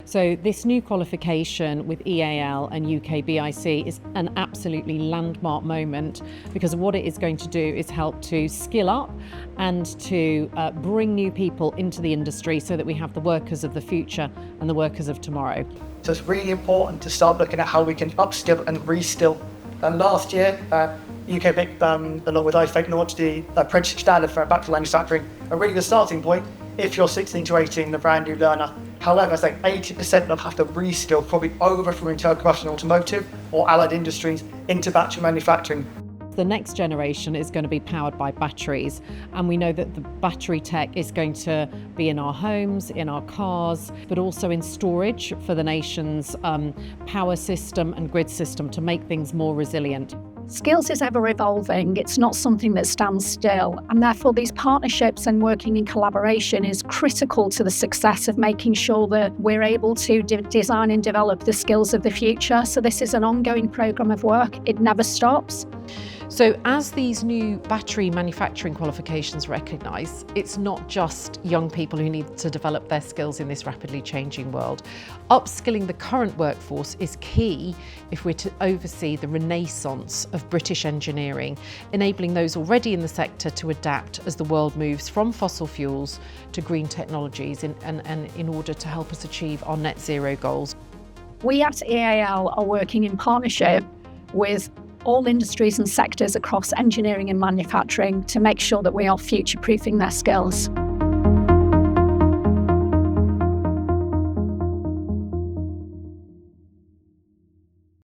So this new qualification with EAL and UKBIC is an absolutely landmark moment, because what it is going to do is help to skill up and to bring new people into the industry so that we have the workers of the future and the workers of tomorrow. So it's really important to start looking at how we can upskill and reskill. And last year, UKBIC, along with IFAC, launched the apprenticeship standard for battery manufacturing, a really good starting point if you're 16 to 18, a brand new learner. However, I think 80% of them have to reskill, probably over from internal combustion automotive or allied industries into battery manufacturing. The next generation is going to be powered by batteries, and we know that the battery tech is going to be in our homes, in our cars, but also in storage for the nation's power system and grid system to make things more resilient. Skills is ever evolving. It's not something that stands still, and therefore these partnerships and working in collaboration is critical to the success of making sure that we're able to design and develop the skills of the future. So this is an ongoing programme of work. It never stops. So as these new battery manufacturing qualifications recognise, it's not just young people who need to develop their skills in this rapidly changing world. Upskilling the current workforce is key if we're to oversee the renaissance of British engineering, enabling those already in the sector to adapt as the world moves from fossil fuels to green technologies and in order to help us achieve our net zero goals. We at EAL are working in partnership with all industries and sectors across engineering and manufacturing to make sure that we are future-proofing their skills.